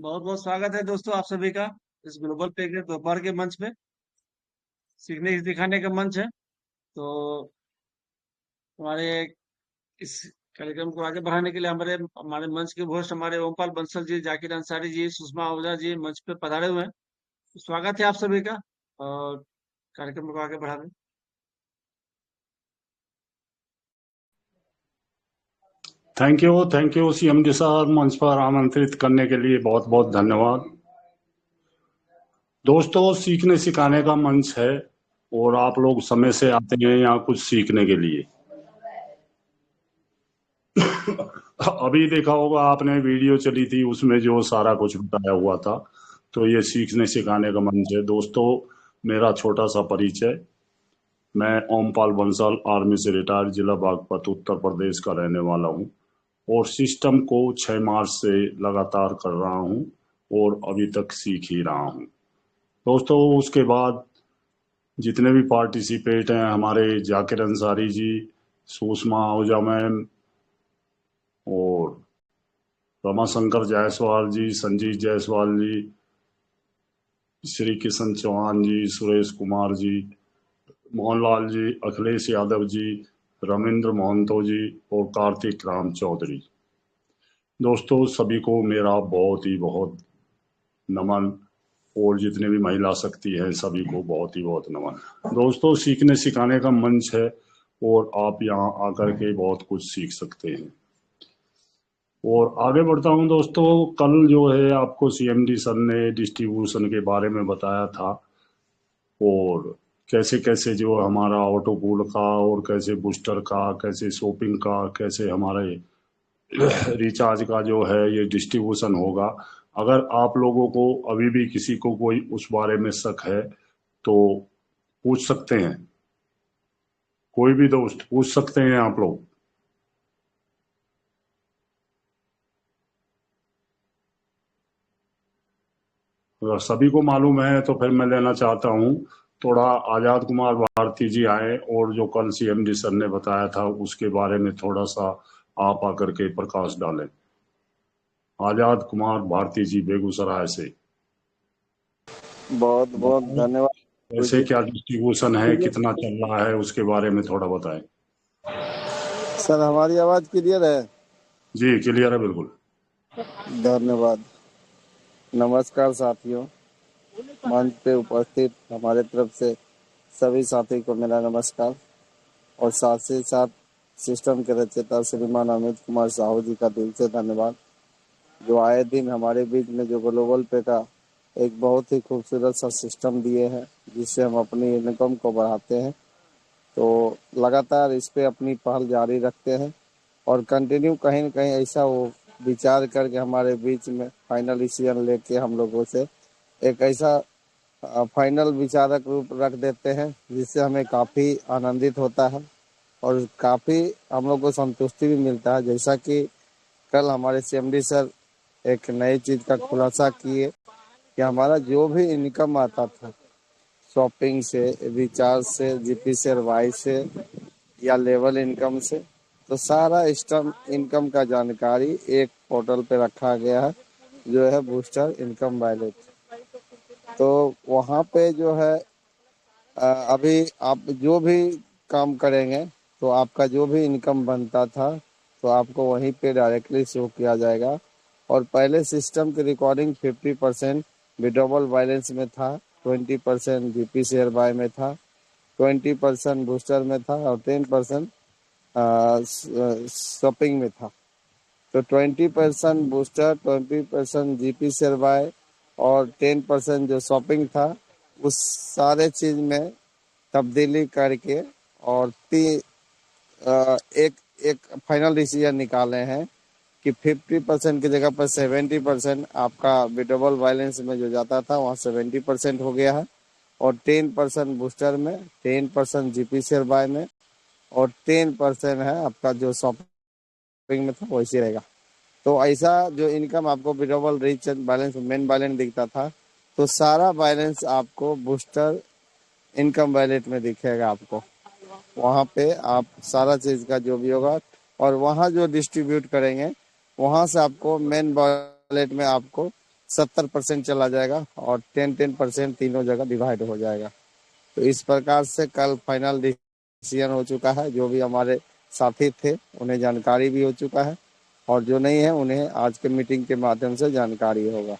बहुत बहुत स्वागत है दोस्तों आप सभी का इस ग्लोबल पे के दोपहर के मंच पे। सीखने सिखाने का मंच है। तो हमारे इस कार्यक्रम को आगे बढ़ाने के लिए हमारे हमारे मंच के होस्ट हमारे ओमपाल बंसल जी, जाकिर अंसारी जी, सुषमा ओझा जी मंच पे पधारे हुए हैं। तो स्वागत है आप सभी का। और कार्यक्रम को आगे बढ़ा दें। थैंक यू सीएमडी सर, मंच पर आमंत्रित करने के लिए बहुत बहुत धन्यवाद। दोस्तों, सीखने सिखाने का मंच है और आप लोग समय से आते हैं यहाँ कुछ सीखने के लिए। अभी देखा होगा आपने, वीडियो चली थी उसमें जो सारा कुछ बताया हुआ था। तो ये सीखने सिखाने का मंच है। दोस्तों, मेरा छोटा सा परिचय। मैं ओमपाल बंसल, आर्मी से रिटायर्ड, जिला बागपत, उत्तर प्रदेश का रहने वाला हूँ और सिस्टम को 6 मार्च से लगातार कर रहा हूँ और अभी तक सीख ही रहा हूँ। दोस्तों, उसके बाद जितने भी पार्टिसिपेट हैं, हमारे जाकिर अंसारी जी, सुषमा ओझा मैम और रमाशंकर जायसवाल जी, संजीत जायसवाल जी, श्री किशन चौहान जी, सुरेश कुमार जी, मोहनलाल जी, अखिलेश यादव जी, रविंद्र मोहंतो जी और कार्तिक राम चौधरी। दोस्तों, सभी को मेरा बहुत नमन और जितने भी महिला शक्ति है सभी को बहुत नमन। दोस्तों, सीखने सिखाने का मंच है और आप यहाँ आकर के बहुत कुछ सीख सकते हैं। और आगे बढ़ता हूँ दोस्तों। कल जो है आपको सीएमडी सर ने डिस्ट्रीब्यूशन के बारे में बताया था और कैसे कैसे जो हमारा ऑटो कूल का और कैसे बूस्टर का, कैसे शॉपिंग का, कैसे हमारे रिचार्ज का जो है ये डिस्ट्रीब्यूशन होगा। अगर आप लोगों को अभी भी किसी को कोई उस बारे में शक है तो पूछ सकते हैं। कोई भी दोस्त पूछ सकते हैं आप लोग। अगर सभी को मालूम है तो फिर मैं लेना चाहता हूँ। थोड़ा आजाद कुमार भारती जी आए और जो कल सीएमडी सर ने बताया था उसके बारे में थोड़ा सा आप आकर के प्रकाश डालें। आजाद कुमार भारती जी, बेगूसराय से बहुत बहुत बताएं धन्यवाद कैसे जी। क्या डिस्ट्रीब्यूशन है, कितना चल रहा है, उसके बारे में थोड़ा बताएं। सर, हमारी आवाज क्लियर है? जी, क्लियर है बिल्कुल। धन्यवाद। नमस्कार साथियों, मंच पे उपस्थित हमारे तरफ से सभी साथी को मेरा नमस्कार और साथ ही साथ सिस्टम के रचयिता श्रीमान अमित कुमार साहू जी का दिल से धन्यवाद, जो आए दिन हमारे बीच में जो ग्लोबल पे का एक बहुत ही खूबसूरत सा सिस्टम दिए हैं जिससे हम अपनी इनकम को बढ़ाते हैं। तो लगातार इस पे अपनी पहल जारी रखते हैं और कंटिन्यू कहीं न कहीं ऐसा वो विचार करके हमारे बीच में फाइनल डिसीजन लेके हम लोगों से एक ऐसा फाइनल विचारक रूप रख देते हैं जिससे हमें काफ़ी आनंदित होता है और काफ़ी हम लोग को संतुष्टि भी मिलता है। जैसा कि कल हमारे सीएमडी सर एक नई चीज़ का खुलासा किए कि हमारा जो भी इनकम आता था शॉपिंग से, रिचार्ज से, जीपी शेयर वाई से या लेवल इनकम से, तो सारा स्टम इनकम का जानकारी एक पोर्टल पे रखा गया है जो है बूस्टर इनकम वैलेट। तो वहाँ पे जो है अभी आप जो भी काम करेंगे तो आपका जो भी इनकम बनता था तो आपको वहीं पे डायरेक्टली शो किया जाएगा। और पहले सिस्टम की रिकॉर्डिंग 50% विड्रॉवल बैलेंस में था, 20% जीपी शेयर बाय में था, 20% बूस्टर में था और 10% शॉपिंग में था। तो 20% बूस्टर, 20% जीपी शेयर बाय और 10% जो शॉपिंग था उस सारे चीज में तब्दीली करके और एक एक फाइनल डिसीजन निकाले हैं कि 50% की जगह पर 70% आपका विड्रॉवल बैलेंस में जो जाता था वहाँ 70% हो गया है और 10% बूस्टर में, 10% जीपी शेयर बाय में और 10% है आपका जो शॉपिंग में था वैसे रहेगा। तो ऐसा जो इनकम आपको withdrawal rich balance main balance दिखता था तो सारा बैलेंस आपको बूस्टर इनकम वैलेट में दिखेगा आपको। वहाँ पे आप सारा चीज का जो भी होगा और वहाँ जो डिस्ट्रीब्यूट करेंगे वहाँ से आपको मेन वॉलेट में आपको 70% चला जाएगा और 10% तीनों जगह डिवाइड हो जाएगा। तो इस प्रकार से कल फाइनल डिसीजन हो चुका है। जो भी हमारे साथी थे उन्हें जानकारी भी हो चुका है और जो नहीं है उन्हें आज के मीटिंग के माध्यम से जानकारी होगा।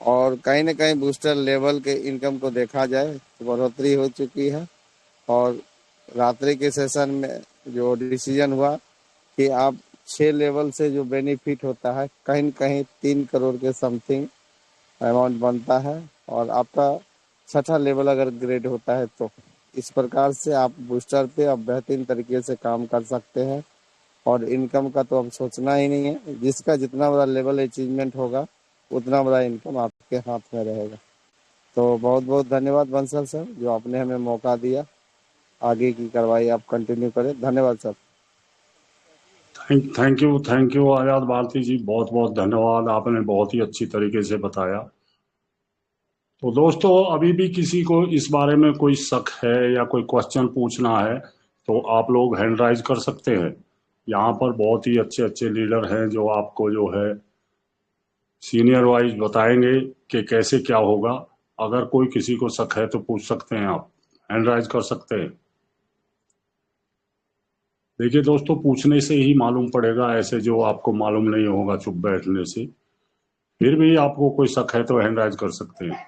और कहीं न कहीं बूस्टर लेवल के इनकम को देखा जाए तो बढ़ोतरी हो चुकी है और रात्रि के सेशन में जो डिसीजन हुआ कि आप 6 लेवल से जो बेनिफिट होता है कहीं न कहीं 3 करोड़ के समथिंग अमाउंट बनता है और आपका छठा लेवल अगर ग्रेड होता है तो इस प्रकार से आप बूस्टर पे अब बेहतरीन तरीके से काम कर सकते हैं और इनकम का तो अब सोचना ही नहीं है। जिसका जितना बड़ा लेवल अचीवमेंट होगा उतना बड़ा इनकम आपके हाथ में रहेगा। तो बहुत बहुत धन्यवाद बंसल सर जो आपने हमें मौका दिया। आगे की कार्रवाई आप कंटिन्यू करें। धन्यवाद सर। थैंक यू आजाद भारती जी, बहुत बहुत धन्यवाद, आपने बहुत ही अच्छी तरीके से बताया। तो दोस्तों, अभी भी किसी को इस बारे में कोई शक है या कोई क्वेश्चन पूछना है तो आप लोग हैंड राइज कर सकते हैं। यहाँ पर बहुत ही अच्छे अच्छे लीडर हैं जो आपको जो है सीनियर वाइज बताएंगे कि कैसे क्या होगा। अगर कोई किसी को शक है तो पूछ सकते हैं, आप हैंड राइज कर सकते हैं। देखिए दोस्तों, पूछने से ही मालूम पड़ेगा, ऐसे जो आपको मालूम नहीं होगा चुप बैठने से। फिर भी आपको कोई शक है तो हैंड राइज कर सकते हैं।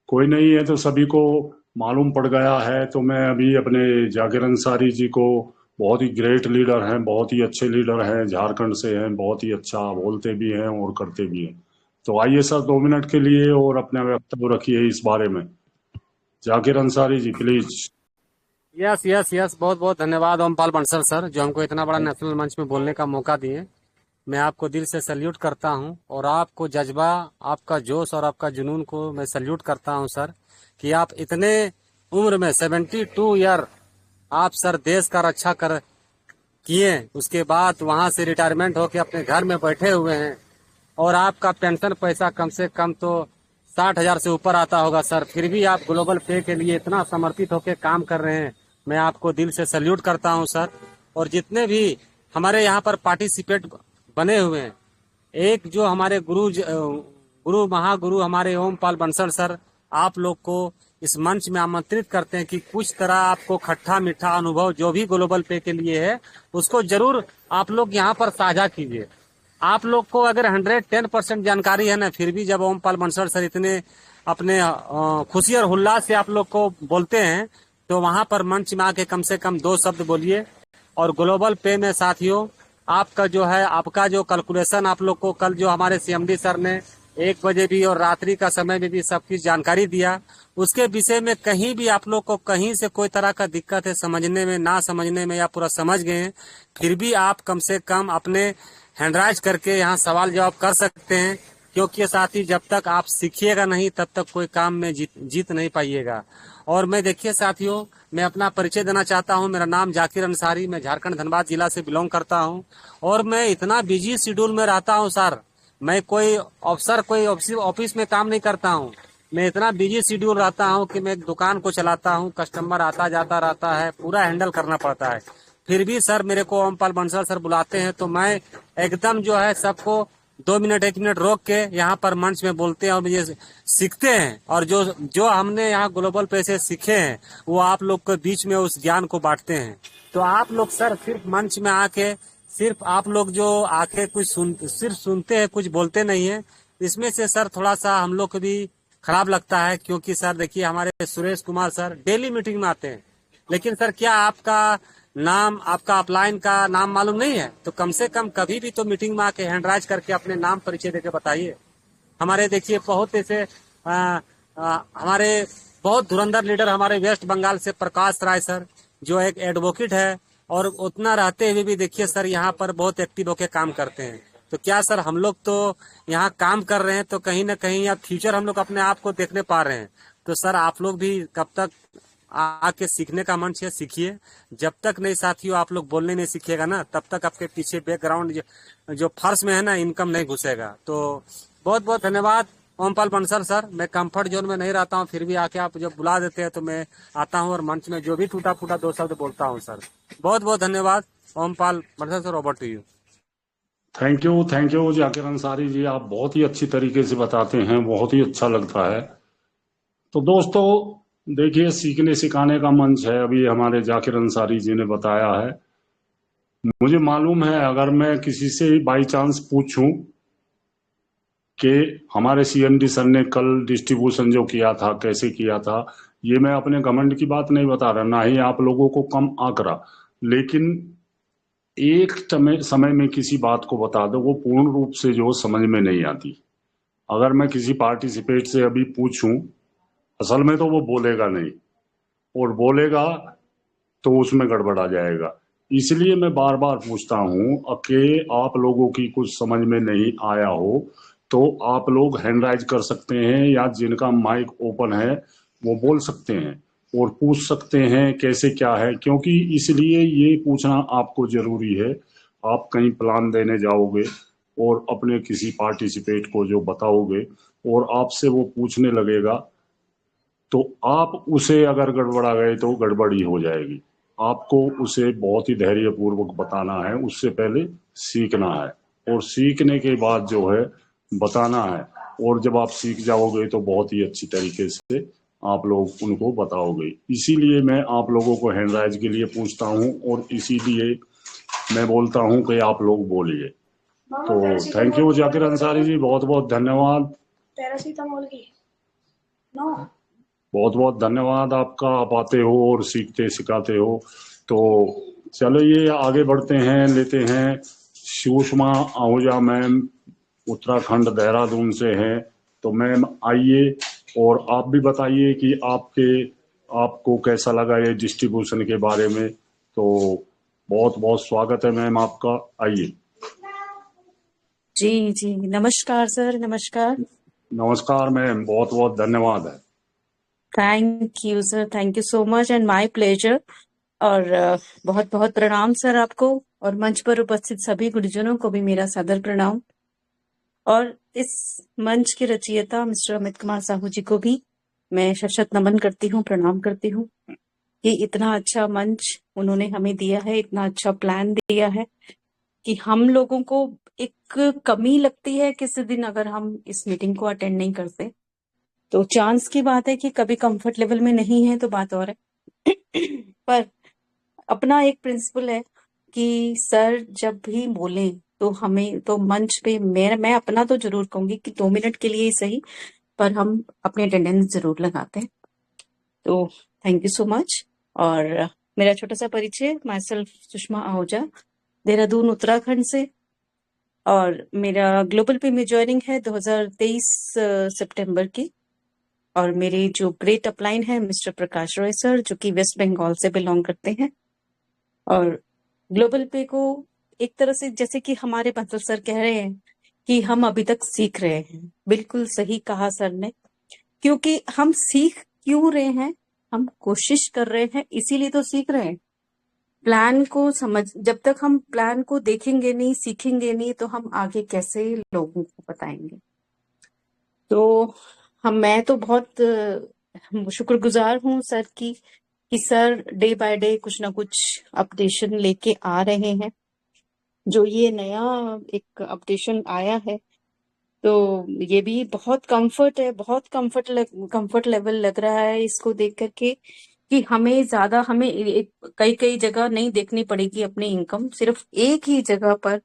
कोई नहीं है तो सभी को मालूम पड़ गया है। तो मैं अभी अपने जाकिर अंसारी जी को, बहुत ही ग्रेट लीडर हैं, बहुत ही अच्छे लीडर हैं, झारखंड से हैं, बहुत ही अच्छा बोलते भी हैं और करते भी हैं। तो आइए सर 2 मिनट के लिए और अपना वक्तव्य रखिए इस बारे में। जाकिर अंसारी जी प्लीज। यस यस यस, बहुत बहुत धन्यवाद ओमपाल बंसल सर जो हमको इतना बड़ा नेशनल मंच में बोलने का मौका दिए। मैं आपको दिल से सल्यूट करता हूं और आपको जज्बा, आपका जोश और आपका जुनून को मैं सल्यूट करता हूं सर कि आप इतने उम्र में 72 ईयर आप सर देश का रक्षा कर किए, उसके बाद वहां से रिटायरमेंट होके अपने घर में बैठे हुए हैं और आपका पेंशन पैसा कम से कम तो 60,000 से ऊपर आता होगा सर। फिर भी आप ग्लोबल पे के लिए इतना समर्पित होकर काम कर रहे हैं। मैं आपको दिल से सल्यूट करता हूं सर। और जितने भी हमारे यहाँ पर पार्टिसिपेट बने हुए हैं, एक जो हमारे गुरु महागुरु हमारे ओमपाल बंसल सर, आप लोग को इस मंच में आमंत्रित करते हैं कि कुछ तरह आपको खट्टा मीठा अनुभव जो भी ग्लोबल पे के लिए है उसको जरूर आप लोग यहाँ पर साझा कीजिए। आप लोग को अगर 110% जानकारी है ना, फिर भी जब ओमपाल बंसल सर इतने अपने खुशी और उल्लास से आप लोग को बोलते हैं तो वहां पर मंच में आके कम से कम 2 शब्द बोलिए। और ग्लोबल पे में साथियों, आपका जो है, आपका जो कैलकुलेशन आप लोग को कल जो हमारे सीएमडी सर ने 1 बजे भी और रात्रि का समय में भी सबकी जानकारी दिया, उसके विषय में कहीं भी आप लोग को कहीं से कोई तरह का दिक्कत है समझने में, ना समझने में, या पूरा समझ गए हैं, फिर भी आप कम से कम अपने हैंडराइज करके यहाँ सवाल जवाब कर सकते हैं। क्योंकि साथी, जब तक आप सीखिएगा नहीं तब तक कोई काम में जीत नहीं पाइएगा। और मैं देखिए साथियों, मैं अपना परिचय देना चाहता हूं। मेरा नाम जाकिर अंसारी, मैं झारखंड धनबाद जिला से बिलोंग करता हूं और मैं इतना बिजी शेड्यूल में रहता हूं सर। मैं कोई ऑफिस में काम नहीं करता हूं। मैं इतना बिजी शेड्यूल रहता हूं कि मैं एक दुकान को चलाता हूं, कस्टमर आता जाता रहता है, पूरा हैंडल करना पड़ता है। फिर भी सर मेरे को ओमपाल बंसल सर बुलाते हैं तो मैं एकदम जो है सबको 2 मिनट 1 मिनट रोक के यहाँ पर मंच में बोलते हैं और मुझे सीखते हैं। और जो हमने यहाँ ग्लोबल पे से सीखे हैं वो आप लोग के बीच में उस ज्ञान को बांटते हैं। तो आप लोग सर सिर्फ मंच में आके, सिर्फ आप लोग जो आके सिर्फ सुनते हैं, कुछ बोलते नहीं है। इसमें से सर थोड़ा सा हम लोग को भी खराब लगता है। क्योंकि सर देखिए, हमारे Suresh Kumar sir daily meeting में आते हैं, लेकिन सर क्या आपका नाम, आपका अपलाइन का नाम मालूम नहीं है? तो कम से कम कभी भी तो मीटिंग में आके हैंडराइज करके अपने नाम परिचय देके बताइए। हमारे देखिए बहुत ऐसे हमारे बहुत धुरंधर लीडर हमारे वेस्ट बंगाल से प्रकाश राय सर, जो एक एडवोकेट है और उतना रहते हुए भी देखिए सर यहाँ पर बहुत एक्टिव होके काम करते हैं। तो क्या सर, हम लोग तो यहाँ काम कर रहे हैं तो कहीं ना कहीं या फ्यूचर हम लोग अपने आप को देखने पा रहे हैं। तो सर आप लोग भी कब तक आके सीखने का मंच है, सीखिए। जब तक नहीं साथियों आप लोग बोलने नहीं सीखिएगा ना, तब तक आपके पीछे बैकग्राउंड जो फर्श में है ना, इनकम नहीं घुसेगा। तो बहुत बहुत धन्यवाद ओमपाल बंसल सर। मैं कंफर्ट जोन में नहीं रहता हूँ, फिर भी आके आप जब बुला देते हैं तो मैं आता हूँ और मंच में जो भी टूटा फूटा 2 शब्द बोलता हूँ सर। बहुत बहुत धन्यवाद Ompal Bansal sir. Over to you. Thank you Zakir Ansari ji, आप बहुत ही अच्छी तरीके से बताते हैं, बहुत ही अच्छा लगता है। तो दोस्तों देखिए, सीखने सिखाने का मंच है, अभी हमारे जाकिर अंसारी जी ने बताया है। मुझे मालूम है, अगर मैं किसी से बाई चांस पूछूं कि हमारे सीएमडी सर ने कल डिस्ट्रीब्यूशन जो किया था कैसे किया था, ये मैं अपने घमंड की बात नहीं बता रहा, ना ही आप लोगों को कम आंक रहा, लेकिन एक समय में किसी बात को बता दो, वो पूर्ण रूप से जो समझ में नहीं आती। अगर मैं किसी पार्टिसिपेट से अभी पूछूं, असल में तो वो बोलेगा नहीं, और बोलेगा तो उसमें गड़बड़ आ जाएगा। इसलिए मैं बार बार पूछता हूं कि आप लोगों की कुछ समझ में नहीं आया हो तो आप लोग हैंड राइज कर सकते हैं, या जिनका माइक ओपन है वो बोल सकते हैं और पूछ सकते हैं कैसे क्या है, क्योंकि इसलिए ये पूछना आपको जरूरी है। आप कहीं प्लान देने जाओगे और अपने किसी पार्टिसिपेट को जो बताओगे और आपसे वो पूछने लगेगा, तो आप उसे अगर गड़बड़ा गए तो गड़बड़ी हो जाएगी। आपको उसे बहुत ही धैर्यपूर्वक बताना है, उससे पहले सीखना है, और सीखने के बाद जो है बताना है। और जब आप सीख जाओगे तो बहुत ही अच्छी तरीके से आप लोग उनको बताओगे। इसीलिए मैं आप लोगों को हैंड राइज के लिए पूछता हूँ, और इसीलिए मैं बोलता हूँ कि आप लोग बोलिए। तो थैंक यू जाकिर अंसारी जी, बहुत बहुत धन्यवाद। पैरासीटामोल की नो बहुत बहुत धन्यवाद आपका, आप आते हो और सीखते सिखाते हो। तो चलिए आगे बढ़ते हैं, लेते हैं सुषमा आहूजा मैम, उत्तराखंड देहरादून से हैं। तो मैम आइए, और आप भी बताइए कि आपको कैसा लगा ये डिस्ट्रीब्यूशन के बारे में। तो बहुत बहुत स्वागत है मैम आपका, आइए। जी जी, नमस्कार सर, नमस्कार। नमस्कार मैम, बहुत बहुत धन्यवाद है। Thank you sir, thank you so much and my pleasure. और बहुत बहुत प्रणाम सर आपको, और मंच पर उपस्थित सभी गुरुजनों को भी मेरा सादर प्रणाम। और इस मंच के रचयिता मिस्टर अमित कुमार साहू जी को भी मैं शत नमन करती हूँ, प्रणाम करती हूँ कि इतना अच्छा मंच उन्होंने हमें दिया है, इतना अच्छा प्लान दिया है कि हम लोगों को एक कमी लगती है किसी दिन अगर हम इस मीटिंग को अटेंड नहीं करते। तो चांस की बात है कि कभी कंफर्ट लेवल में नहीं है तो बात और है। पर अपना एक प्रिंसिपल है कि सर जब भी बोले तो हमें तो मंच पे मैं अपना तो जरूर कहूंगी कि 2 मिनट के लिए ही सही, पर हम अपनी अटेंडेंस जरूर लगाते हैं। तो थैंक यू सो मच। और मेरा छोटा सा परिचय, माई सेल्फ सुषमा आहूजा, देहरादून उत्तराखंड से। और मेरा ग्लोबल पे में ज्वाइनिंग है 2023 सितंबर की। और मेरे जो ग्रेट अपलाइन है मिस्टर प्रकाश रॉय सर, जो कि वेस्ट बंगाल से बिलोंग करते हैं। और ग्लोबल पे को एक तरह से जैसे कि हमारे बंसल सर कह रहे हैं कि हम अभी तक सीख रहे हैं, बिल्कुल सही कहा सर ने। क्योंकि हम सीख क्यों रहे हैं, हम कोशिश कर रहे हैं, इसीलिए तो सीख रहे हैं। प्लान को जब तक हम प्लान को देखेंगे नहीं, सीखेंगे नहीं, तो हम आगे कैसे लोगों को बताएंगे। तो मैं तो बहुत शुक्रगुजार हूँ सर की कि सर डे बाय डे कुछ ना कुछ अपडेशन लेके आ रहे हैं। जो ये नया एक अपडेशन आया है, तो ये भी बहुत कंफर्ट है, बहुत कंफर्ट लेवल लग रहा है इसको देख करके कि हमें कई कई जगह नहीं देखनी पड़ेगी अपनी इनकम, सिर्फ एक ही जगह पर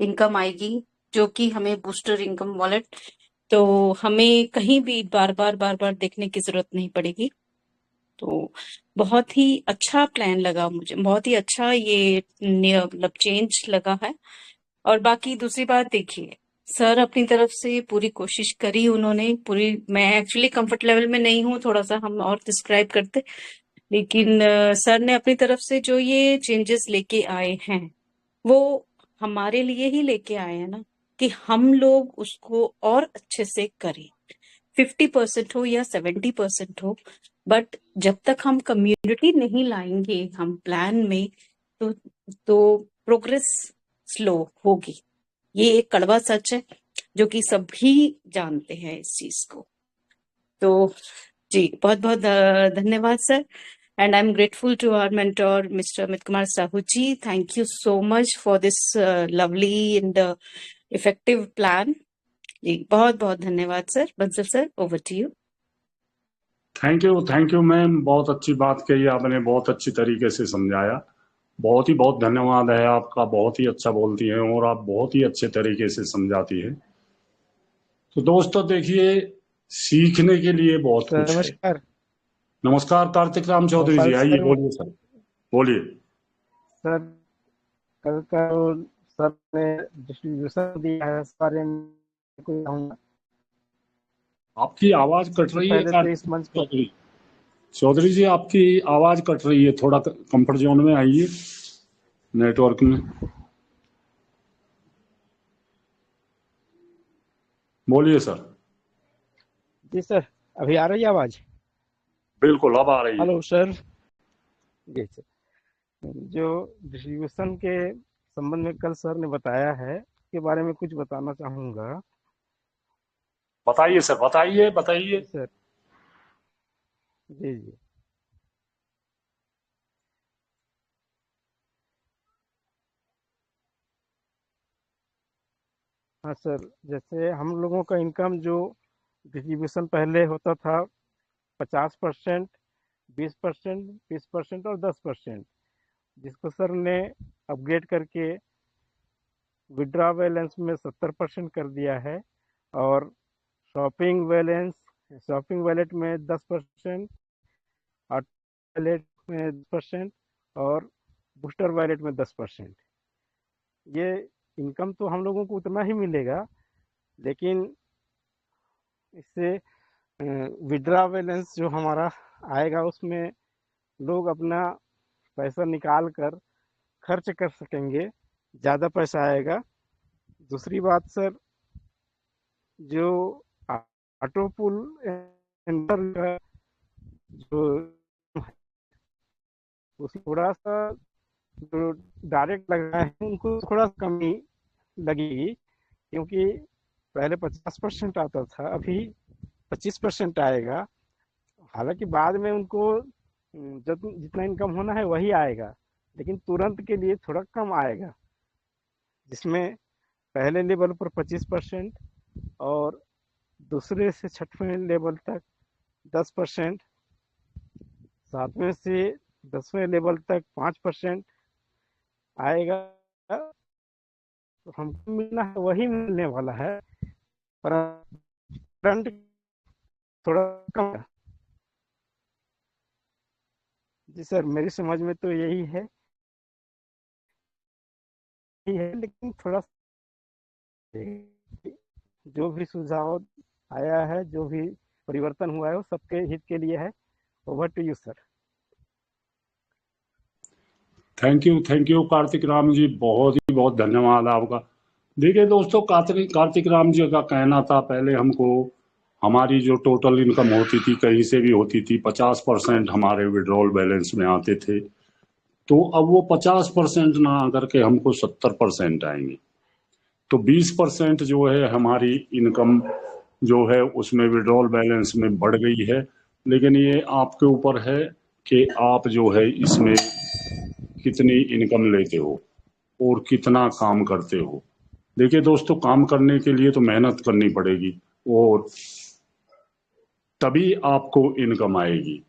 इनकम आएगी, जो कि हमें बूस्टर इनकम वॉलेट। तो हमें कहीं भी बार बार देखने की जरूरत नहीं पड़ेगी। तो बहुत ही अच्छा प्लान लगा मुझे, बहुत ही अच्छा ये मतलब चेंज लगा है। और बाकी दूसरी बात देखिए, सर अपनी तरफ से पूरी कोशिश करी उन्होंने पूरी। मैं एक्चुअली कंफर्ट लेवल में नहीं हूँ, थोड़ा सा हम और डिस्क्राइब करते, लेकिन सर ने अपनी तरफ से जो ये चेंजेस लेके आए हैं वो हमारे लिए ही लेके आए हैं ना, कि हम लोग उसको और अच्छे से करें। 50% हो या 70% हो, बट जब तक हम कम्युनिटी नहीं लाएंगे हम प्लान में, तो प्रोग्रेस स्लो होगी। ये एक कड़वा सच है जो कि सभी जानते हैं इस चीज को। तो जी बहुत बहुत धन्यवाद sir. And I'm grateful to our mentor, Mr. Amit Kumar Sahuji. Thank you so much for this lovely and effective plan. जी बहुत बहुत धन्यवाद sir. Bansal sir, over to you. Thank you ma'am, बहुत अच्छी बात कही आपने, बहुत अच्छी तरीके से समझाया। बहुत धन्यवाद है आपका, बहुत ही अच्छा बोलती हैं और आप बहुत ही अच्छे तरीके से समझाती हैं। तो दोस्तों देखिए, सीखने के लिए बहुत सर कुछ है। नमस्कार। नमस्कार कार्तिक राम चौधरी जी, आइए बोलिए सर, बोलिए। सर कल का सर ने डिस्ट्रीब्यूशन दिया है, इस बारे में कुछ कहूँगा। आपकी आवाज कट रही है पहले तो इस मंच पर चौधरी जी, आपकी आवाज कट रही है, थोड़ा कंफर्ट जोन में आइए नेटवर्क में, बोलिए सर। जी सर, अभी आ रही है आवाज? बिल्कुल अब आ रही है। Hello sir. जी सर, जो डिस्ट्रीब्यूशन के संबंध में कल सर ने बताया है के बारे में कुछ बताना चाहूंगा। बताइए सर, बताइए। सर जी हाँ सर, जैसे हम लोगों का इनकम जो डिस्ट्रीब्यूशन पहले होता था 50%, 20%, 20% और 10%, जिसको सर ने अपग्रेड करके विड्रॉ बैलेंस में 70% कर दिया है, और शॉपिंग वैलेट में 10%, ऑटो वैलेट में 10% और बूस्टर वैलेट में 10%। ये इनकम तो हम लोगों को उतना ही मिलेगा, लेकिन इससे विड्रॉ बैलेंस जो हमारा आएगा उसमें लोग अपना पैसा निकाल कर खर्च कर सकेंगे, ज़्यादा पैसा आएगा। दूसरी बात सर, जो ऑटो पुल का जो उसमें थोड़ा सा जो डायरेक्ट लग रहा है उनको थोड़ा कमी लगेगी, क्योंकि पहले 50% आता था, अभी 25% आएगा। हालांकि बाद में उनको जितना इनकम होना है वही आएगा, लेकिन तुरंत के लिए थोड़ा कम आएगा, जिसमें पहले लेवल पर 25% और दूसरे से छठवें लेवल तक 10%, सातवें से 10वें लेवल तक 5% आएगा। तो हमको मिलना है वही मिलने वाला है, पर करंट थोड़ा कम है। जी सर, मेरी समझ में तो यही है, लेकिन थोड़ा जो भी सुझाव आया है, जो भी परिवर्तन हुआ है, वो सबके हित के लिए है। Over to you sir. Thank you Karthik Ram ji, बहुत धन्यवाद आपका। देखिए दोस्तों, कार्तिक राम जी का कहना था, पहले हमको हमारी जो टोटल इनकम होती थी, कहीं से भी होती थी, 50% हमारे विड्रॉल बैलेंस में आते थे। तो अब वो 50% ना आकर के हमको 70% आएंगे। तो 20% जो है हमारी इनकम जो है उसमें विड्रॉल बैलेंस में बढ़ गई है। लेकिन ये आपके ऊपर है कि आप जो है इसमें कितनी इनकम लेते हो और कितना काम करते हो। देखिए दोस्तों, काम करने के लिए तो मेहनत करनी पड़ेगी और तभी आपको इनकम आएगी।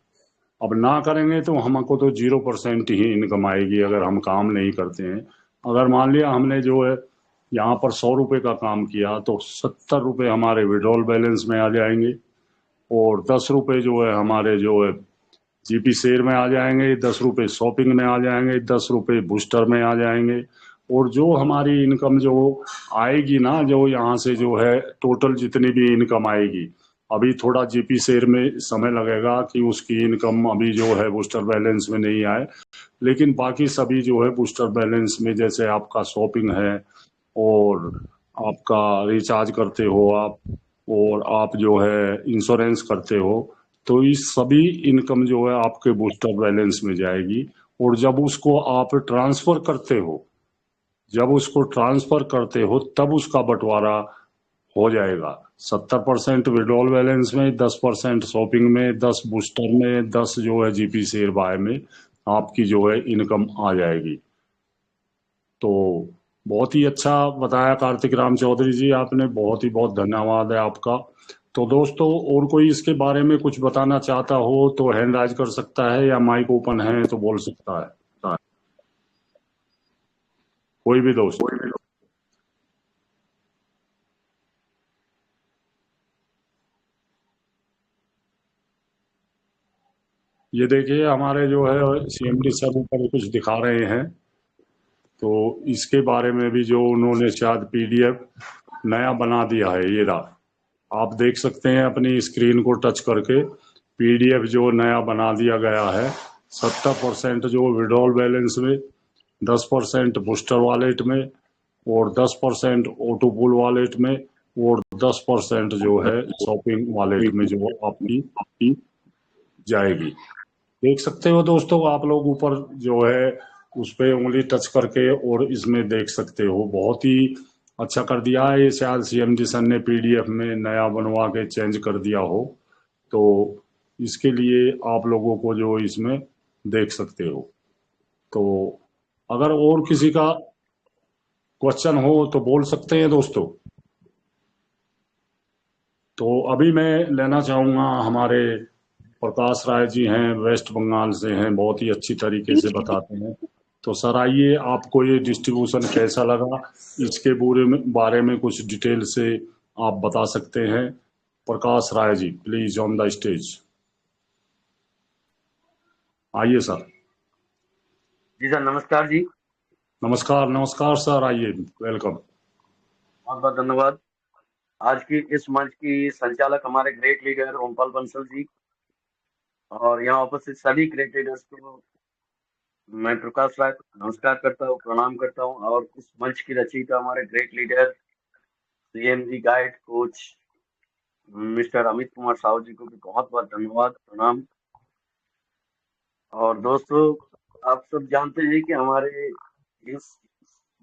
अब ना करेंगे तो हमको तो 0% ही इनकम आएगी अगर हम काम नहीं करते हैं। अगर मान लिया हमने जो है यहाँ पर 100 रुपये का काम किया तो 70 रुपये हमारे विड्रॉल बैलेंस में आ जाएंगे और 10 रुपये जो है हमारे जो है जीपी शेयर में आ जाएंगे, 10 रुपये शॉपिंग में आ जाएंगे, 10 रुपये बूस्टर में आ जाएंगे। और जो हमारी इनकम जो आएगी ना, जो यहाँ से जो है टोटल जितनी भी इनकम आएगी, अभी थोड़ा जीपी शेयर में समय लगेगा कि उसकी इनकम अभी जो है बूस्टर बैलेंस में नहीं आए, लेकिन बाकी सभी जो है बूस्टर बैलेंस में, जैसे आपका शॉपिंग है और आपका रिचार्ज करते हो आप, और आप जो है इंश्योरेंस करते हो, तो इस सभी इनकम जो है आपके बूस्टर बैलेंस में जाएगी। और जब उसको आप ट्रांसफर करते हो तब उसका बंटवारा हो जाएगा। 70% विड्रॉल बैलेंस में, 10% शॉपिंग में, 10 बूस्टर में, 10 जो है जीपी शेयर बाय में आपकी जो है इनकम आ जाएगी। तो बहुत ही अच्छा बताया कार्तिक राम चौधरी जी आपने, बहुत ही बहुत धन्यवाद है आपका। तो दोस्तों, और कोई इसके बारे में कुछ बताना चाहता हो तो हैंड राइज कर सकता है, या माइक ओपन है तो बोल सकता है, कोई भी दोस्त। ये देखिए हमारे जो है सीएमडी सर ऊपर कुछ दिखा रहे हैं, तो इसके बारे में भी जो उन्होंने शायद पीडीएफ नया बना दिया है, ये रहा, आप देख सकते हैं अपनी स्क्रीन को टच करके। पीडीएफ जो नया बना दिया गया है, 70% जो विड्रॉल बैलेंस में, 10% बूस्टर वॉलेट में, और 10% ऑटो पूल वॉलेट में, और 10% जो है शॉपिंग वॉलेट में जो आपकी जाएगी। देख सकते हो दोस्तों आप लोग ऊपर जो है उस पे उंगली टच करके, और इसमें देख सकते हो, बहुत ही अच्छा कर दिया है ये, शायद सीएमडी सर ने पीडीएफ में नया बनवा के चेंज कर दिया हो, तो इसके लिए आप लोगों को जो इसमें देख सकते हो। तो अगर और किसी का क्वेश्चन हो तो बोल सकते हैं दोस्तों। तो अभी मैं लेना चाहूंगा, हमारे प्रकाश राय जी हैं, वेस्ट बंगाल से हैं, बहुत ही अच्छी तरीके से बताते हैं। तो सर आइए, आपको ये डिस्ट्रीब्यूशन कैसा लगा, इसके बारे में कुछ डिटेल से आप बता सकते हैं। Prakash Rai ji, please on the stage, आइए सर। जी सर, नमस्कार जी। नमस्कार नमस्कार सर, आइए, वेलकम। बहुत बहुत धन्यवाद। आज की इस मंच की संचालक हमारे ग्रेट लीडर ओमपाल बंसल जी, और यहाँ उपस्थित सभी ग्रेट लीडर्स को मैं प्रकाश राय नमस्कार करता हूँ, प्रणाम करता हूँ। और इस मंच की रचयिता हमारे great leader CMG guide coach mister Amit Kumar Sahu ji को भी बहुत बहुत धन्यवाद, प्रणाम। और दोस्तों, आप सब जानते हैं कि हमारे इस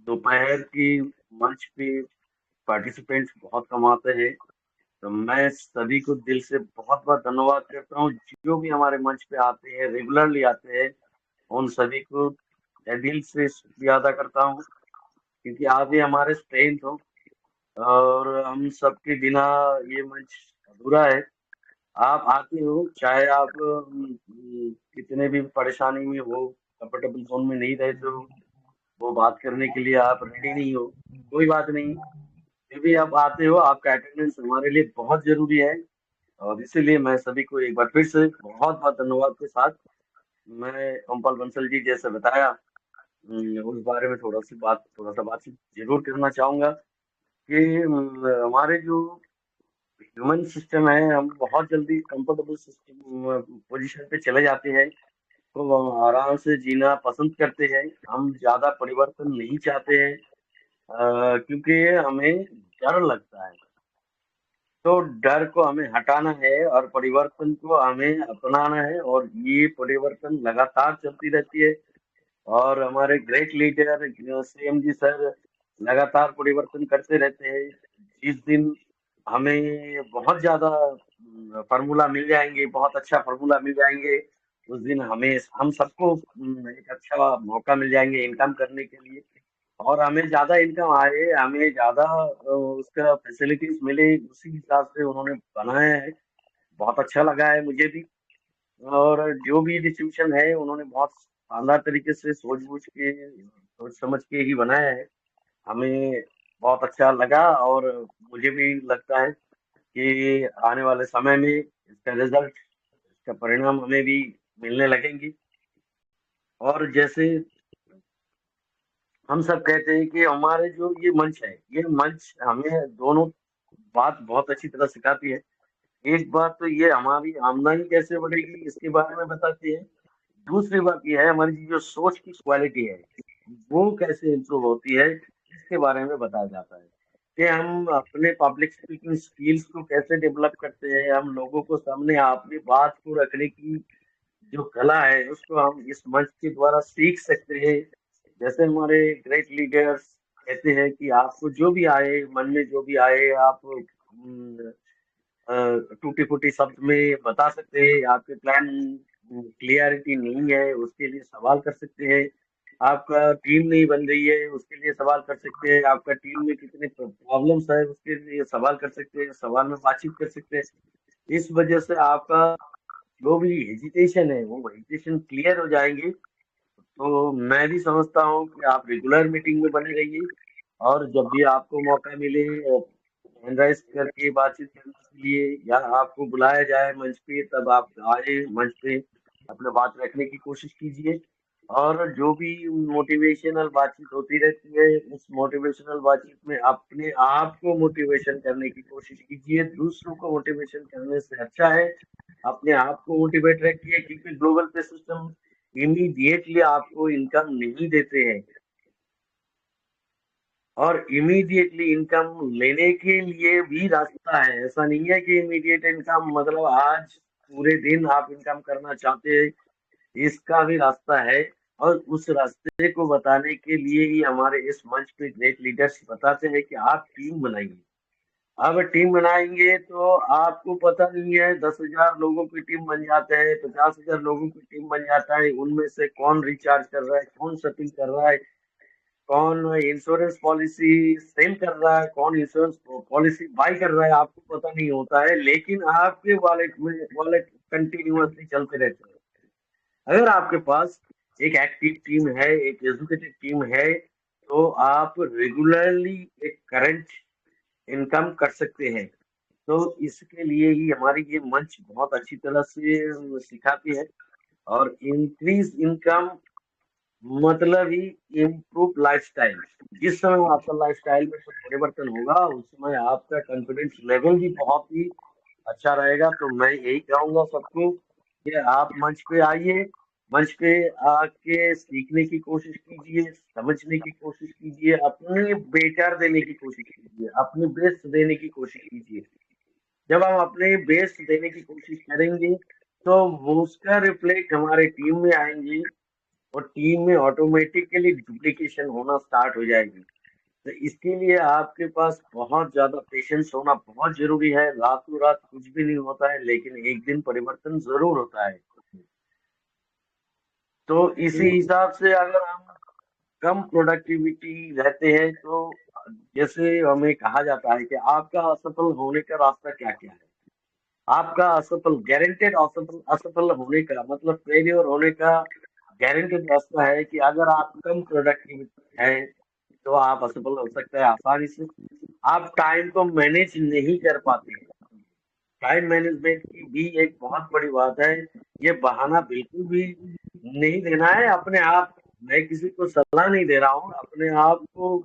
दोपहर की मंच पे पार्टिसिपेंट्स बहुत कम आते हैं, तो मैं सभी को दिल से बहुत बहुत धन्यवाद करता हूँ। जो भी हमारे मंच पे आते हैं, रेगुलरली आते हैं, उन सभी को मैं दिल से शुक्रिया अदा करता हूँ, क्योंकि आप ही हमारे स्ट्रेंथ हो, और हम सबके बिना ये मंच अधूरा है। आप आते हो, चाहे आप कितने भी परेशानी में हो, कंफर्टेबल जोन में नहीं रहते हो, वो बात करने के लिए आप रेडी नहीं हो, कोई बात नहीं, फिर भी आप आते हो। आपका अटेंडेंस हमारे लिए बहुत जरूरी है, और इसीलिए मैं सभी को एक बार फिर से बहुत बहुत धन्यवाद के साथ मैं ओमपाल बंसल जी जैसे बताया उस बारे में थोड़ा सा बातचीत जरूर करना चाहूंगा कि हमारे जो ह्यूमन सिस्टम है, हम बहुत जल्दी कंफर्टेबल सिस्टम पोजीशन पे चले जाते हैं, तो हम आराम से जीना पसंद करते हैं। हम ज्यादा परिवर्तन नहीं चाहते हैं, क्योंकि हमें डर लगता है। तो डर को हमें हटाना है और परिवर्तन को हमें अपनाना है, और ये परिवर्तन लगातार चलती रहती है। और हमारे ग्रेट लीडर सीएम जी सर लगातार परिवर्तन करते रहते हैं। जिस दिन हमें बहुत ज्यादा फार्मूला मिल जाएंगे, बहुत अच्छा फार्मूला मिल जाएंगे, उस दिन हमें हम सबको एक अच्छा मौका मिल जाएंगे इनकम करने के लिए। और हमें ज्यादा इनकम आए, हमें ज्यादा उसका फैसिलिटीज मिले, उसी हिसाब से उन्होंने बनाया है। बहुत अच्छा लगा है मुझे भी। और जो भी डिस्ट्रीब्यूशन है, उन्होंने बहुत शानदार तरीके से सोच समझ के ही बनाया है। हमें बहुत अच्छा लगा, और मुझे भी लगता है कि आने वाले समय में इसका रिजल्ट, इसका परिणाम हमें भी मिलने लगेंगे। और जैसे हम सब कहते हैं कि हमारे जो ये मंच है, ये मंच हमें दोनों बात बहुत अच्छी तरह सिखाती है। एक बात तो ये हमारी आमदनी कैसे बढ़ेगी, इसके बारे में बताती है। दूसरी बात ये है, हमारी जो सोच की क्वालिटी है, वो कैसे इम्प्रूव होती है, इसके बारे में बताया जाता है कि हम अपने पब्लिक स्पीकिंग स्किल्स को कैसे डेवलप करते हैं, हम लोगों को सामने अपनी बात को रखने की जो कला है, उसको हम इस मंच के द्वारा सीख सकते हैं। जैसे हमारे ग्रेट लीडर्स कहते हैं कि आपको जो भी आए, मन में जो भी आए, आप टूटी फूटी शब्द में बता सकते हैं। आपके प्लान क्लियरिटी नहीं है, उसके लिए सवाल कर सकते हैं। आपका टीम नहीं बन रही है, उसके लिए सवाल कर सकते हैं। आपका टीम में कितने प्रॉब्लम्स है, उसके लिए सवाल कर सकते हैं। सवाल में बातचीत कर सकते हैं। इस वजह से आपका जो भी हेजिटेशन है वो हेजिटेशन क्लियर हो जाएंगे। तो मैं भी समझता हूँ कि आप रेगुलर मीटिंग में बने रहिए, और जब भी आपको मौका मिले हैंड राइज करके बातचीत करने के लिए, या आपको बुलाया जाए मंच पे, तब आप आए मंच पे, अपना बात रखने की कोशिश कीजिए। और जो भी मोटिवेशनल बातचीत होती रहती है, उस मोटिवेशनल बातचीत में अपने आप को मोटिवेशन करने की कोशिश कीजिए। दूसरों को मोटिवेशन करने से अच्छा है अपने आप को मोटिवेट रखिए, क्योंकि ग्लोबल पे सिस्टम इमीडिएटली आपको इनकम नहीं देते हैं। और इमीडिएटली इनकम लेने के लिए भी रास्ता है। ऐसा नहीं है कि इमीडिएट इनकम मतलब आज पूरे दिन आप इनकम करना चाहते हैं, इसका भी रास्ता है। और उस रास्ते को बताने के लिए ही हमारे इस मंच पे ग्रेट लीडर्स बताते हैं कि आप टीम बनाइए। अब टीम बनाएंगे तो आपको पता नहीं है, 10,000 लोगों की टीम बन जाते हैं, 50,000 लोगों की टीम बन जाता है। उनमें से कौन रिचार्ज कर रहा है, कौन शॉपिंग कर रहा है, कौन इंश्योरेंस पॉलिसी सेल कर रहा है, कौन इंश्योरेंस पॉलिसी बाई कर रहा है, आपको पता नहीं होता है। लेकिन आपके वॉलेट कंटिन्यूअसली चलते रहते हैं। अगर आपके पास एक एक्टिव टीम है, एक एजुकेटेड टीम है, तो आप रेगुलरली एक करंट इनकम कर सकते हैं। तो इसके लिए ही हमारी ये मंच बहुत अच्छी तरह से सिखाती है। और इंक्रीज इनकम मतलब ही इम्प्रूव लाइफस्टाइल। जिस समय आपका लाइफस्टाइल में कुछ परिवर्तन होगा, उस समय आपका कॉन्फिडेंस लेवल भी बहुत ही अच्छा रहेगा। तो मैं यही कहूंगा सबको कि आप मंच पे आइए, मंच पे आके सीखने की कोशिश कीजिए, समझने की कोशिश कीजिए, अपने बेटर देने की कोशिश कीजिए, अपने बेस्ट देने की कोशिश कीजिए। जब हम अपने बेस्ट देने की कोशिश करेंगे, तो वो उसका रिफ्लेक्ट हमारे टीम में आएंगे, और टीम में ऑटोमेटिकली डुप्लीकेशन होना स्टार्ट हो जाएगी। तो इसके लिए आपके पास बहुत ज्यादा पेशेंस होना बहुत जरूरी है। रातों रात कुछ भी नहीं होता है, लेकिन एक दिन परिवर्तन जरूर होता है। तो इसी हिसाब से अगर हम कम प्रोडक्टिविटी रहते हैं, तो जैसे हमें कहा जाता है कि आपका असफल होने का रास्ता क्या क्या है। आपका असफल गारंटेड असफल असफल होने का मतलब फेलियर होने का गारंटेड रास्ता है कि अगर आप कम प्रोडक्टिव है, तो आप असफल हो सकते हैं आसानी से। आप टाइम को मैनेज नहीं कर पाते। टाइम मैनेजमेंट की भी एक बहुत बड़ी बात है। ये बहाना बिल्कुल भी नहीं देना है अपने आप। मैं किसी को सलाह नहीं दे रहा हूँ, अपने आप को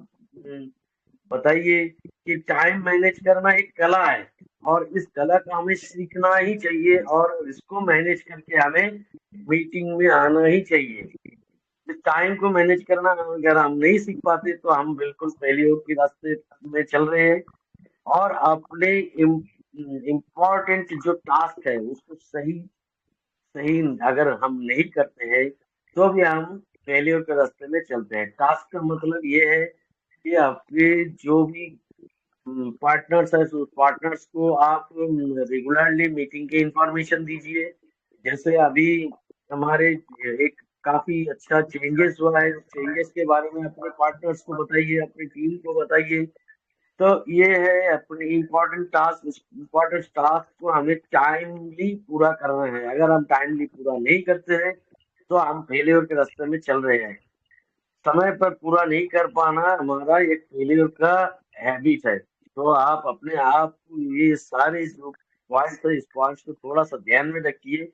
बताइए कि टाइम मैनेज करना एक कला है, और इस कला को हमें सीखना ही चाहिए, और इसको मैनेज करके हमें मीटिंग में आना ही चाहिए। इस टाइम को मैनेज करना अगर हम नहीं सीख पाते, तो हम बिल्कुल फेलियर के रास्ते में चल रहे हैं। और अपने इम्पोर्टेंट जो टास्क है उसको सही सही अगर हम नहीं करते हैं, तो भी हम फेलियर के रास्ते में चलते हैं। टास्क का मतलब ये है कि आपके जो भी पार्टनर्स है, उस पार्टनर्स को आप रेगुलरली मीटिंग की इंफॉर्मेशन दीजिए। जैसे अभी हमारे एक काफी अच्छा चेंजेस हुआ है, चेंजेस के बारे में अपने पार्टनर्स को बताइए, अपनी टीम को बताइए। तो ये है अपने इम्पोर्टेंट टास्क को हमें टाइमली पूरा करना है। अगर हम टाइमली पूरा नहीं करते हैं, तो हम फेलियर के रास्ते में चल रहे हैं। समय पर पूरा नहीं कर पाना हमारा एक फेलियर का हैबिट है। तो आप अपने आप को ये सारे जो पॉइंट है, इस पॉइंट्स को थोड़ा सा ध्यान में रखिए।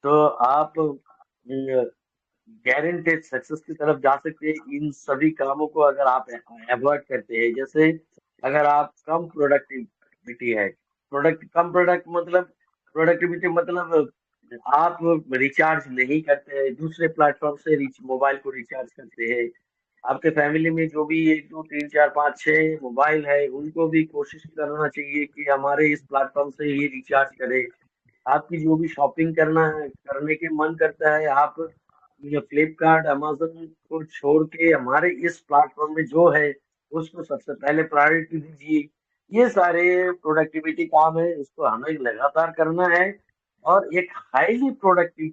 तो आप गारंटेड सक्सेस की तरफ जा सकते हैं इन सभी कामों को अगर आप अवॉइड करते हैं। जैसे अगर आप कम प्रोडक्टिविटी है, प्रोडक्टिविटी मतलब आप रिचार्ज नहीं करते हैं, दूसरे प्लेटफॉर्म से मोबाइल को रिचार्ज करते हैं। आपके फैमिली में जो भी 1 2 3 4 5 6 मोबाइल है, उनको भी कोशिश करना चाहिए कि हमारे इस प्लेटफॉर्म से ही रिचार्ज करें। आपकी जो भी शॉपिंग करने के मन करता है, आप फ्लिपकार्ट अमेजन को छोड़ के हमारे इस प्लेटफॉर्म में जो है उसको सबसे पहले प्रायोरिटी दीजिए। ये सारे प्रोडक्टिविटी काम है, इसको हमें लगातार करना है और एक हाईली प्रोडक्टिव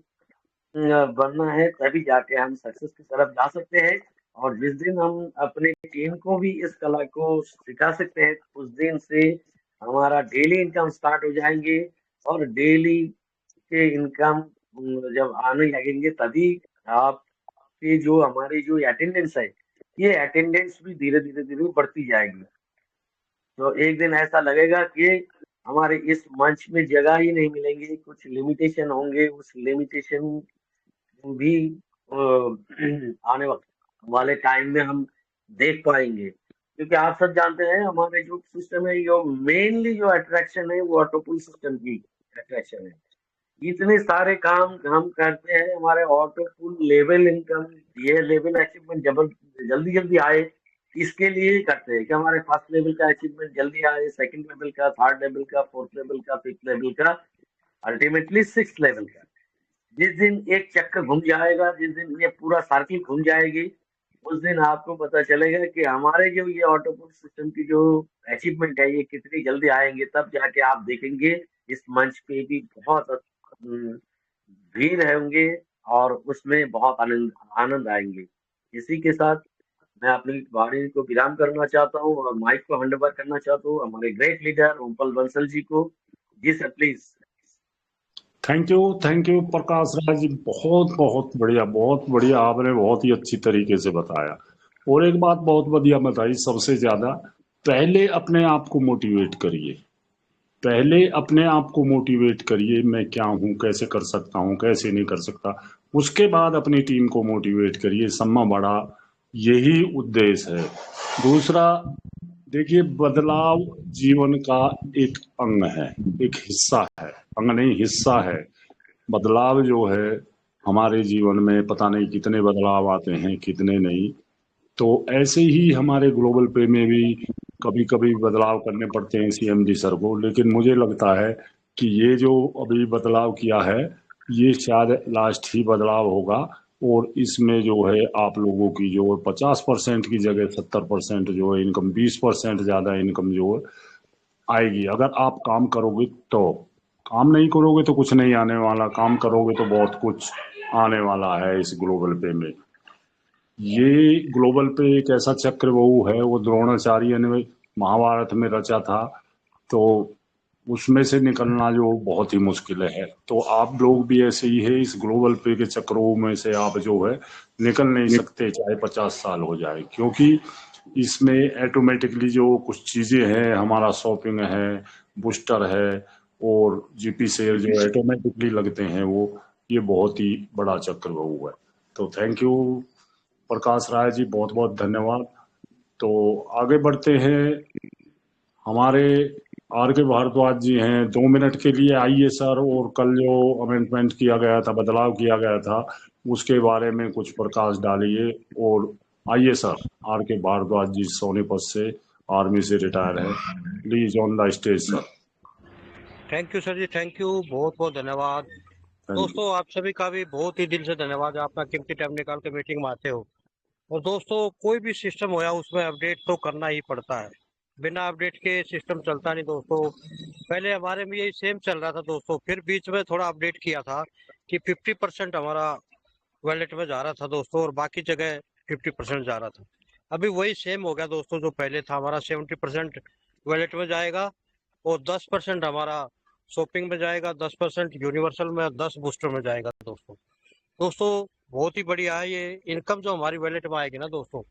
बनना है, तभी जाके हम सक्सेस की तरफ जा सकते हैं। और जिस दिन हम अपने टीम को भी इस कला को सिखा सकते हैं, उस दिन से हमारा डेली इनकम स्टार्ट हो जाएंगे। और डेली के इनकम जब आने लगेंगे, तभी आपके जो हमारी जो अटेंडेंस है, ये अटेंडेंस भी धीरे धीरे धीरे बढ़ती जाएगी। तो एक दिन ऐसा लगेगा कि हमारे इस मंच में जगह ही नहीं मिलेंगी, कुछ लिमिटेशन होंगे, उस लिमिटेशन भी आने वक्त वाले टाइम में हम देख पाएंगे। क्योंकि आप सब जानते हैं हमारे जो सिस्टम है, जो मेनली जो अट्रैक्शन है वो ऑटोपुल सिस्टम की अट्रैक्शन है। इतने सारे काम हम करते हैं, हमारे ऑटोपुल लेवल इनकम, ये लेवल अचीवमेंट जल्दी जल्दी आए, इसके लिए ही करते हैं कि हमारे फर्स्ट लेवल का अचीवमेंट जल्दी आए, सेकंड लेवल का, थर्ड लेवल का, फोर्थ लेवल का, फिफ्थ लेवल का, अल्टीमेटली सिक्स लेवल का। जिस दिन एक चक्कर घूम जाएगा, जिस दिन ये पूरा सर्किल घूम जाएगी, उस दिन आपको पता चलेगा कि हमारे जो ये ऑटोपुल सिस्टम की जो अचीवमेंट है, ये कितनी जल्दी आएंगे। तब जाके आप देखेंगे इस मंच पे भी बहुत भीड़ होंगे और उसमें बहुत आनंद आनंद आएंगे। इसी के साथ मैं अपनी वाणी को विराम करना चाहता हूँ और माइक को हैंड ओवर करना चाहता हूँ हमारे ग्रेट लीडर ओमपल बंसल जी को। जी sir, please. Thank you Prakash Raj ji, बहुत बढ़िया, आपने बहुत ही अच्छी तरीके से बताया। और एक बात बहुत बढ़िया बताई, सबसे ज्यादा पहले अपने आप को मोटिवेट करिए, मैं क्या हूँ, कैसे कर सकता हूँ, कैसे नहीं कर सकता। उसके बाद अपनी टीम को मोटिवेट करिए, सम्मा बड़ा, यही उद्देश्य है। दूसरा, देखिए, बदलाव जीवन का एक अंग है, एक हिस्सा है, अंग नहीं हिस्सा है। बदलाव जो है हमारे जीवन में पता नहीं कितने बदलाव आते हैं, कितने नहीं। तो ऐसे ही हमारे ग्लोबल पे में भी कभी कभी बदलाव करने पड़ते हैं सीएमडी सर को। लेकिन मुझे लगता है कि ये जो अभी बदलाव किया है, ये शायद लास्ट ही बदलाव होगा। और इसमें जो है आप लोगों की जो 50% की जगह 70% जो है इनकम, 20% ज्यादा इनकम जो है आएगी, अगर आप काम करोगे तो। काम नहीं करोगे तो कुछ नहीं आने वाला, काम करोगे तो बहुत कुछ आने वाला है इस ग्लोबल पे में। ये ग्लोबल पे एक ऐसा चक्रव्यूह है, वो द्रोणाचार्य ने महाभारत में रचा था, तो उसमें से निकलना जो बहुत ही मुश्किल है। तो आप लोग भी ऐसे ही है, इस ग्लोबल पे के चक्रों में से आप जो है निकल नहीं सकते, चाहे 50 साल हो जाए। क्योंकि इसमें ऑटोमेटिकली जो कुछ चीजें हैं, हमारा शॉपिंग है, बूस्टर है और जीपी शेयर जो ऑटोमेटिकली लगते हैं, वो ये बहुत ही बड़ा चक्रव्यूह है। तो थैंक यू प्रकाश राय जी, बहुत बहुत धन्यवाद। तो आगे बढ़ते हैं, हमारे आर के भारद्वाज जी हैं, 2 मिनट के लिए आइए सर। और कल जो अमेंडमेंट किया गया था, बदलाव किया गया था, उसके बारे में कुछ प्रकाश डालिए। और आइए सर, आर के भारद्वाज जी सोनीपत से, आर्मी से रिटायर है, please on the stage sir. Thank you sir ji, thank you, बहुत बहुत धन्यवाद। दोस्तों, आप सभी का भी बहुत ही दिल से धन्यवाद, आप अपना कीमती टाइम निकाल के मीटिंग में आते हो। और दोस्तों, कोई भी सिस्टम होया उसमें अपडेट तो करना ही पड़ता है, बिना अपडेट के सिस्टम चलता नहीं दोस्तों। पहले हमारे में यही सेम चल रहा था दोस्तों, फिर बीच में थोड़ा अपडेट किया था कि 50% हमारा वॉलेट में जा रहा था दोस्तों, और बाकी जगह 50% जा रहा था। अभी वही सेम हो गया दोस्तों, जो पहले था हमारा 70% वॉलेट में जाएगा और 10% हमारा शॉपिंग में जाएगा, 10% यूनिवर्सल में, 10 बूस्टर में जाएगा दोस्तों बहुत ही बढ़िया है ये इनकम जो हमारी वॉलेट में आएगी ना दोस्तों,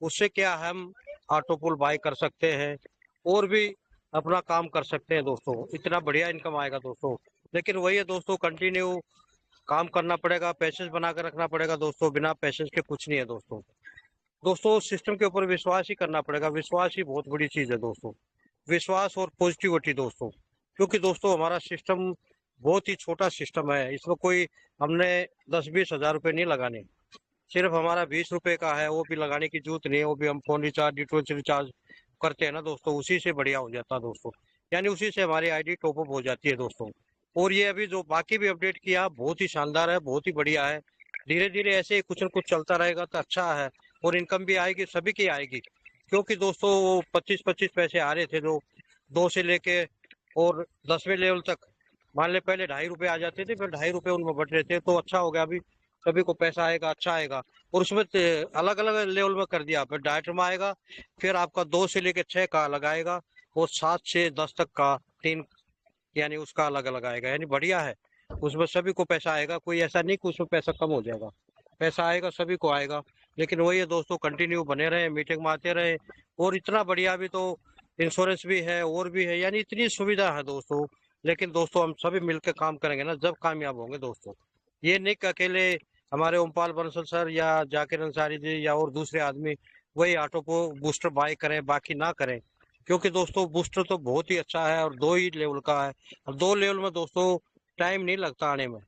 उससे क्या हम ऑटोपुल बाय कर सकते हैं और भी अपना काम कर सकते हैं दोस्तों। इतना बढ़िया इनकम आएगा दोस्तों। लेकिन वही है दोस्तों, कंटिन्यू काम करना पड़ेगा, पैसेंस बना कर रखना पड़ेगा दोस्तों, बिना पैसेंस के कुछ नहीं है दोस्तों सिस्टम के ऊपर विश्वास ही करना पड़ेगा, विश्वास ही बहुत बड़ी चीज है दोस्तों, विश्वास और पॉजिटिविटी दोस्तों। क्योंकि दोस्तों हमारा सिस्टम बहुत ही छोटा सिस्टम है, इसमें कोई हमने 10-20 हजार रुपये नहीं लगाने, सिर्फ हमारा 20 रुपए का है, वो भी लगाने की जरूरत नहीं है, वो भी हम फोन रिचार्ज, डिटेल्स रिचार्ज करते हैं ना दोस्तों, उसी से बढ़िया हो जाता है दोस्तों, यानी उसी से हमारी आईडी टॉपअप हो जाती है दोस्तों। और ये अभी जो बाकी भी अपडेट किया बहुत ही शानदार है, बहुत ही बढ़िया है। धीरे धीरे ऐसे ही कुछ न कुछ चलता रहेगा तो अच्छा है, और इनकम भी आएगी, सभी की आएगी, क्योंकि दोस्तों वो 25-25 पैसे आ रहे थे, जो 2 से लेके और 10वें लेवल तक, मान ले पहले 2.5 रुपए आ जाते थे, फिर 2.5 रुपए उनमें बट रहे थे, तो अच्छा हो गया, अभी सभी को पैसा आएगा, अच्छा आएगा। और उसमें अलग अलग लेवल में कर दिया, फिर डायरेक्ट में आएगा, फिर आपका 2 से लेके 6 का अलग आएगा, और 7 से 10 तक का 3, यानी उसका अलग अलग आएगा, यानी बढ़िया है। उसमें सभी को पैसा आएगा, कोई ऐसा नहीं कि उसमें पैसा कम हो जाएगा, पैसा आएगा, सभी को आएगा। लेकिन वही है दोस्तों, कंटिन्यू बने रहे, मीटिंग में आते रहे, और इतना बढ़िया भी तो इंश्योरेंस भी है और भी है, यानी इतनी सुविधा है दोस्तों। लेकिन दोस्तों हम सभी मिलकर काम करेंगे ना, जब कामयाब होंगे दोस्तों। ये नहीं कि अकेले हमारे ओमपाल बंसल सर या जाकिर अंसारी जी या और दूसरे आदमी वही ऑटो को बूस्टर बाय करें, बाकी ना करें। क्योंकि दोस्तों बूस्टर तो बहुत ही अच्छा है और 2 ही लेवल का है, और 2 लेवल में दोस्तों टाइम नहीं लगता आने में।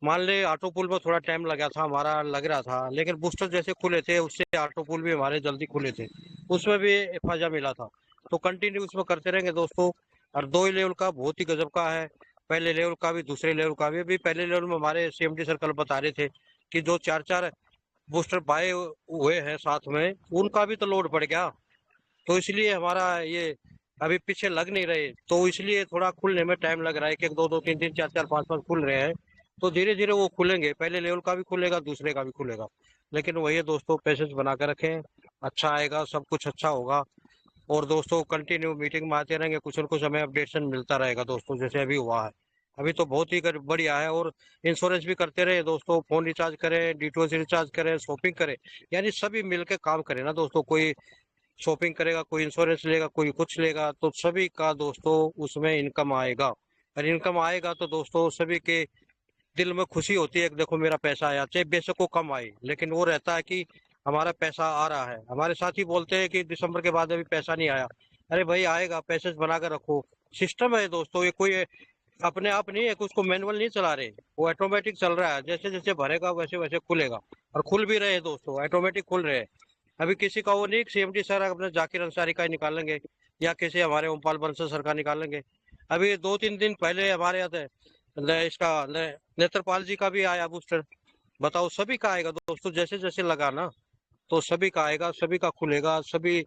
मान ले ऑटो पुल में थोड़ा टाइम लगा था, हमारा लग रहा था, लेकिन बूस्टर जैसे खुले थे उससे ऑटो पुल भी हमारे जल्दी खुले थे, उसमें भी फायदा मिला था। तो कंटिन्यू उसमें करते रहेंगे दोस्तों। और 2 ही लेवल का बहुत ही गजब का है, पहले लेवल का भी दूसरे लेवल का भी। अभी पहले लेवल में हमारे CMD सर्कल बता रहे थे कि जो 4-4 बूस्टर बाय हुए हैं साथ में, उनका भी तो लोड पड़ गया, तो इसलिए हमारा ये अभी पीछे लग नहीं रहे, तो इसलिए थोड़ा खुलने में टाइम लग रहा है कि 2-2 3-3 4-4 5-5 खुल रहे हैं। तो धीरे धीरे वो खुलेंगे, पहले लेवल का भी खुलेगा, दूसरे का भी खुलेगा। लेकिन वही है दोस्तों, पैसेंस बना कर रखें, अच्छा आएगा, सब कुछ अच्छा होगा। और दोस्तों कंटिन्यू मीटिंग में आते रहेंगे, कुछ न कुछ हमें अपडेशन मिलता रहेगा दोस्तों, जैसे अभी हुआ है। अभी तो बहुत ही बढ़िया है। और इंश्योरेंस भी करते रहे दोस्तों, फोन रिचार्ज करें, DTO से रिचार्ज करें, शॉपिंग करें, यानी सभी मिलकर काम करें ना दोस्तों। कोई शॉपिंग करेगा, कोई इंश्योरेंस लेगा, कोई कुछ लेगा, तो सभी का दोस्तों उसमें इनकम आएगा। और इनकम आएगा तो दोस्तों सभी के दिल में खुशी होती है कि देखो मेरा पैसा आया, चाहे बेशक को कम आए, लेकिन वो रहता है कि हमारा पैसा आ रहा है। हमारे साथी बोलते हैं कि दिसंबर के बाद अभी पैसा नहीं आया। अरे भाई आएगा, पैसे बना कर रखो, सिस्टम है दोस्तों, ये कोई अपने आप नहीं है कि उसको मैनुअल नहीं चला रहे, वो ऑटोमेटिक चल रहा है, जैसे जैसे भरेगा वैसे वैसे खुलेगा। और खुल भी रहे हैं दोस्तों, ऑटोमेटिक खुल रहे हैं। अभी किसी का वो नहीं, CMD सर अपने जाकिर अंसारी का ही निकालेंगे या किसी हमारे ओमपाल बंसल सर का निकालेंगे। अभी 2-3 दिन पहले हमारे यहाँ इसका नेत्रपाल जी का भी आया बूस्टर। बताओ, सभी का आएगा दोस्तों, जैसे जैसे लगा ना, तो सभी का आएगा, सभी का खुलेगा, सभी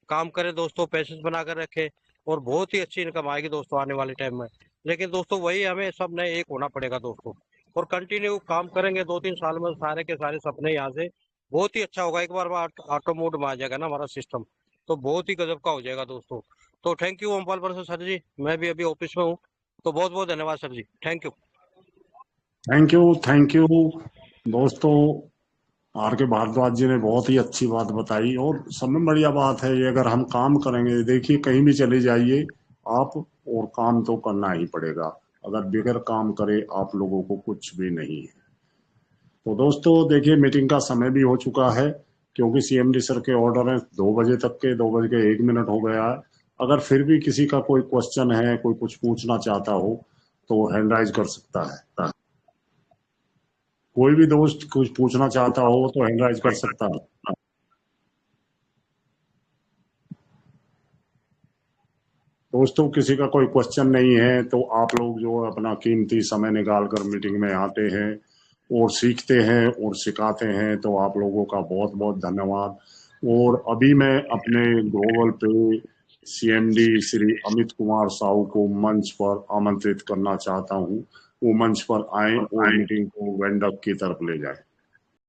काम करें दोस्तों, पैसेंस बना कर रखे, और बहुत ही अच्छी इनकम आएगी दोस्तों आने वाले टाइम में। लेकिन दोस्तों वही हमें सब ने एक होना पड़ेगा दोस्तों, और कंटिन्यू काम करेंगे। 2-3 साल में सारे के सारे सपने यहाँ से बहुत ही अच्छा होगा। एक बार ऑटो मोड में आ जाएगा ना हमारा सिस्टम, तो बहुत ही गजब का हो जाएगा दोस्तों। तो thank you Ompal Bansal sir ji, मैं भी अभी ऑफिस में हूँ, तो बहुत बहुत धन्यवाद sir ji, thank you. Thank you दोस्तों। R.K. भारद्वाज जी ने बहुत ही अच्छी बात बताई, और सबसे बढ़िया बात है ये, अगर हम काम करेंगे, देखिए कहीं भी चले जाइए आप, और काम तो करना ही पड़ेगा। अगर बगैर काम करे आप लोगों को कुछ भी नहीं है। तो दोस्तों देखिए मीटिंग का समय भी हो चुका है, क्योंकि CMD सर के ऑर्डर है 2 बजे तक के, 2 बज के 1 मिनट हो गया है। अगर फिर भी किसी का कोई क्वेश्चन है, कोई कुछ पूछना चाहता हो, तो हैंड राइज कर सकता है। कोई भी दोस्त कुछ पूछना चाहता हो तो हैंड राइज कर सकता है। दोस्तों किसी का कोई क्वेश्चन नहीं है, तो आप लोग जो अपना कीमती समय निकाल कर मीटिंग में आते हैं और सीखते हैं और सिखाते हैं, तो आप लोगों का बहुत बहुत धन्यवाद। और अभी मैं अपने ग्लोबल पे CMD श्री अमित कुमार साहू को मंच पर आमंत्रित करना चाहता हूं, वो मंच पर आए और मीटिंग को वेंडअप की तरफ ले जाए।